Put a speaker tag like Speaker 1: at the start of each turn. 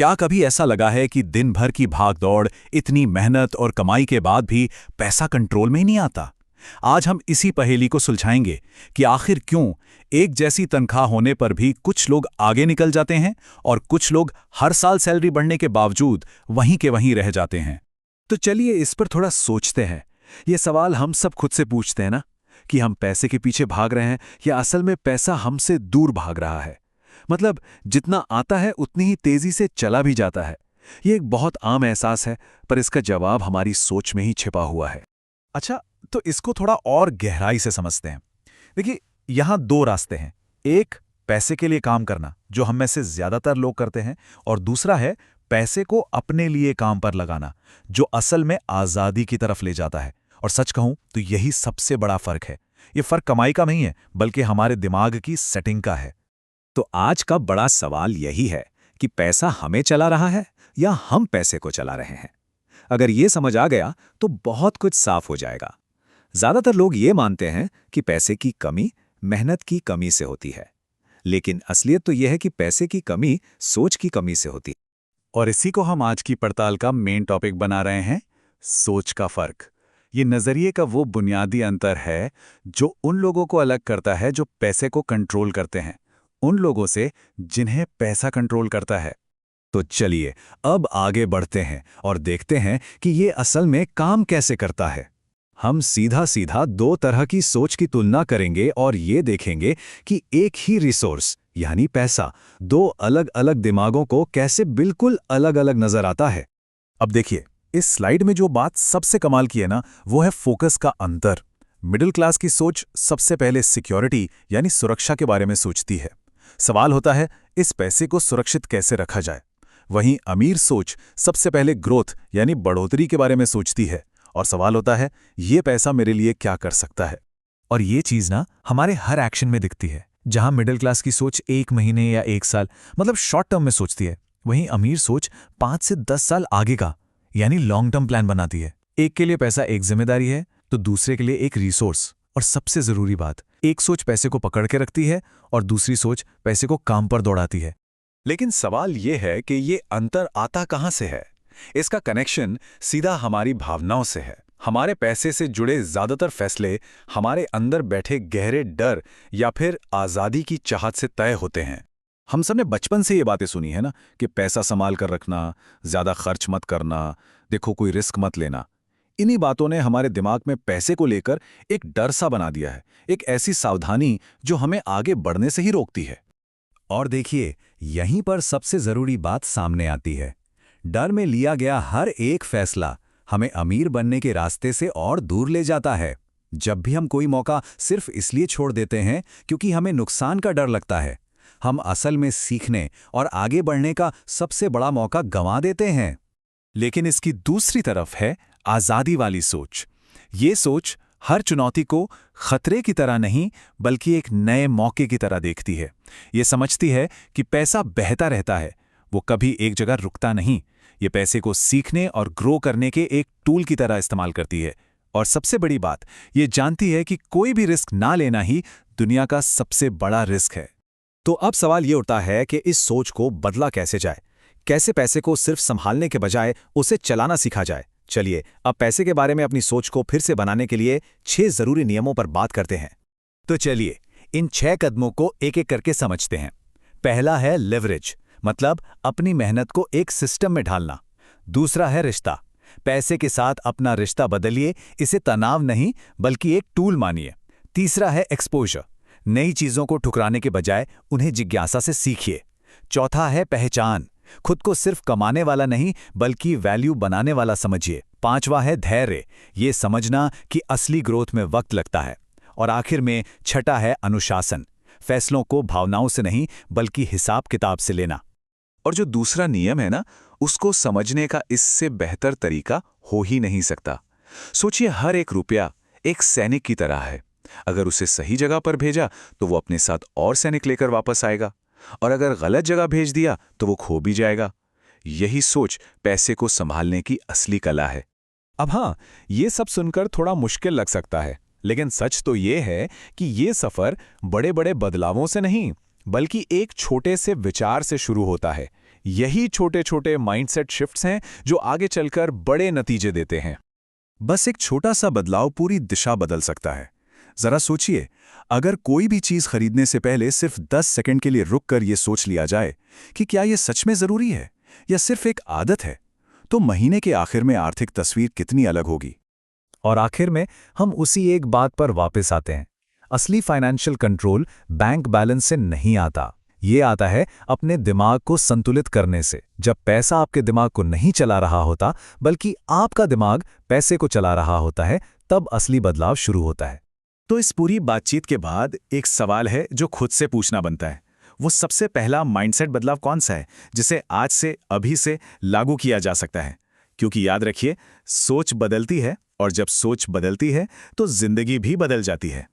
Speaker 1: क्या कभी ऐसा लगा है कि दिन भर की भागदौड़, इतनी मेहनत और कमाई के बाद भी पैसा कंट्रोल में ही नहीं आता? आज हम इसी पहेली को सुलझाएंगे कि आखिर क्यों एक जैसी तनख्वाह होने पर भी कुछ लोग आगे निकल जाते हैं और कुछ लोग हर साल सैलरी बढ़ने के बावजूद वहीं के वहीं रह जाते हैं।
Speaker 2: तो चलिए इस पर थोड़ा सोचते हैं। ये सवाल हम सब खुद से पूछते हैं ना, कि हम पैसे के पीछे भाग रहे हैं या असल में पैसा हमसे दूर भाग रहा है। मतलब जितना आता है उतनी ही तेजी से चला भी जाता है। ये एक बहुत आम एहसास है, पर इसका जवाब हमारी सोच में ही छिपा हुआ है।
Speaker 1: अच्छा, तो इसको थोड़ा और गहराई से समझते हैं। देखिए, यहां दो रास्ते हैं। एक, पैसे के लिए काम करना, जो हम में से ज्यादातर लोग करते हैं, और दूसरा है पैसे को अपने लिए काम पर लगाना, जो असल में आजादी की तरफ ले जाता है। और सच कहूं तो यही सबसे बड़ा फर्क है। ये फर्क कमाई का नहीं है, बल्कि हमारे दिमाग की सेटिंग का है।
Speaker 3: तो आज का बड़ा सवाल यही है कि पैसा हमें चला रहा है या हम पैसे को चला रहे हैं। अगर ये समझ आ गया तो बहुत कुछ साफ हो जाएगा। ज्यादातर लोग ये मानते हैं कि पैसे की कमी मेहनत की कमी से होती है, लेकिन असलियत तो यह है कि पैसे की कमी सोच की कमी से होती है।
Speaker 1: और इसी को हम आज की पड़ताल का मेन टॉपिक बना रहे हैं, सोच का फर्क। ये नजरिए का वो बुनियादी अंतर है जो उन लोगों को अलग करता है जो पैसे को कंट्रोल करते हैं, उन लोगों से जिन्हें पैसा कंट्रोल करता है।
Speaker 3: तो चलिए अब आगे बढ़ते हैं और देखते हैं कि ये असल में काम कैसे करता है। हम सीधा सीधा दो तरह की सोच की तुलना करेंगे और ये देखेंगे कि एक ही रिसोर्स यानी पैसा दो अलग अलग दिमागों को कैसे बिल्कुल अलग अलग नजर आता है।
Speaker 1: अब देखिए, इस स्लाइड में जो बात सबसे कमाल की है ना, वो है फोकस का अंतर। मिडिल क्लास की सोच सबसे पहले सिक्योरिटी यानी सुरक्षा के बारे में सोचती है। सवाल होता है, इस पैसे को सुरक्षित कैसे रखा जाए। वहीं अमीर सोच सबसे पहले ग्रोथ यानी बढ़ोतरी के बारे में सोचती है, और सवाल होता है, ये पैसा मेरे लिए क्या कर सकता है।
Speaker 2: और ये चीज ना हमारे हर एक्शन में दिखती है। जहां मिडिल क्लास की सोच 1 महीने या 1 साल मतलब शॉर्ट टर्म में सोचती है, वहीं अमीर सोच 5 से 10 साल आगे का यानी लॉन्ग टर्म प्लान बनाती है। एक के लिए पैसा एक जिम्मेदारी है तो दूसरे के लिए एक रिसोर्स। और सबसे जरूरी बात, एक सोच पैसे को पकड़ के रखती है और दूसरी सोच पैसे को काम पर दौड़ाती है।
Speaker 3: लेकिन सवाल यह है कि ये अंतर आता कहां से है। इसका कनेक्शन सीधा हमारी भावनाओं से है। हमारे पैसे से जुड़े ज्यादातर फैसले हमारे अंदर बैठे गहरे डर या फिर आजादी की चाहत से तय होते हैं।
Speaker 1: हम सबने बचपन से ये बातें सुनी है ना, कि पैसा संभाल कर रखना, ज्यादा खर्च मत करना, देखो कोई रिस्क मत लेना। इन्हीं बातों ने हमारे दिमाग में पैसे को लेकर एक डर सा बना दिया है, एक ऐसी सावधानी जो हमें आगे बढ़ने से ही रोकती है।
Speaker 3: और देखिए, यहीं पर सबसे जरूरी बात सामने आती है। डर में लिया गया हर एक फैसला हमें अमीर बनने के रास्ते से और दूर ले जाता है। जब भी हम कोई मौका सिर्फ इसलिए छोड़ देते हैं क्योंकि हमें नुकसान का डर लगता है, हम असल में सीखने और आगे बढ़ने का सबसे बड़ा मौका गंवा देते हैं।
Speaker 1: लेकिन इसकी दूसरी तरफ है आजादी वाली सोच। ये सोच हर चुनौती को खतरे की तरह नहीं, बल्कि एक नए मौके की तरह देखती है। ये समझती है कि पैसा बहता रहता है, वो कभी एक जगह रुकता नहीं। ये पैसे को सीखने और ग्रो करने के एक टूल की तरह इस्तेमाल करती है। और सबसे बड़ी बात, ये जानती है कि कोई भी रिस्क ना लेना ही दुनिया का सबसे बड़ा रिस्क है।
Speaker 3: तो अब सवाल ये उठता है कि इस सोच को बदला कैसे जाए। कैसे पैसे को सिर्फ संभालने के बजाय उसे चलाना सीखा जाए। चलिए अब पैसे के बारे में अपनी सोच को फिर से बनाने के लिए 6 जरूरी नियमों पर बात करते हैं। तो चलिए इन 6 कदमों को एक एक करके समझते हैं। पहला है लेवरेज, मतलब अपनी मेहनत को एक सिस्टम में ढालना। दूसरा है रिश्ता, पैसे के साथ अपना रिश्ता बदलिए, इसे तनाव नहीं बल्कि एक टूल मानिए। तीसरा है एक्सपोजर, नई चीजों को ठुकराने के बजाय उन्हें जिज्ञासा से सीखिए। चौथा है पहचान, खुद को सिर्फ कमाने वाला नहीं बल्कि वैल्यू बनाने वाला समझिए। पांचवा है धैर्य, ये समझना कि असली ग्रोथ में वक्त लगता है। और आखिर में छठा है अनुशासन, फैसलों को भावनाओं से नहीं बल्कि हिसाब किताब से लेना।
Speaker 2: और जो दूसरा नियम है ना, उसको समझने का इससे बेहतर तरीका हो ही नहीं सकता। सोचिए, हर एक रुपया एक सैनिक की तरह है। अगर उसे सही जगह पर भेजा तो वो अपने साथ और सैनिक लेकर वापस आएगा, और अगर गलत जगह भेज दिया तो वो खो भी जाएगा। यही सोच पैसे को संभालने की असली कला है।
Speaker 3: अब हाँ, ये सब सुनकर थोड़ा मुश्किल लग सकता है, लेकिन सच तो ये है कि ये सफर बड़े बड़े बदलावों से नहीं बल्कि एक छोटे से विचार से शुरू होता है।
Speaker 1: यही छोटे छोटे माइंडसेट शिफ्ट्स हैं जो आगे चलकर बड़े नतीजे देते हैं।
Speaker 3: बस एक छोटा सा बदलाव पूरी दिशा बदल सकता है। जरा सोचिए, अगर कोई भी चीज खरीदने से पहले सिर्फ 10 सेकंड के लिए रुककर यह सोच लिया जाए कि क्या यह सच में जरूरी है या सिर्फ एक आदत है, तो महीने के आखिर में आर्थिक तस्वीर कितनी अलग होगी।
Speaker 2: और आखिर में हम उसी एक बात पर वापस आते हैं। असली फाइनेंशियल कंट्रोल बैंक बैलेंस से नहीं आता, ये आता है अपने दिमाग को संतुलित करने से। जब पैसा आपके दिमाग को नहीं चला रहा होता बल्कि आपका दिमाग पैसे को चला रहा होता है, तब असली बदलाव शुरू होता है।
Speaker 1: तो इस पूरी बातचीत के बाद एक सवाल है जो खुद से पूछना बनता है। वो सबसे पहला माइंडसेट बदलाव कौन सा है जिसे आज से अभी से लागू किया जा सकता है? क्योंकि याद रखिए, सोच बदलती है और जब सोच बदलती है तो जिंदगी भी बदल जाती है।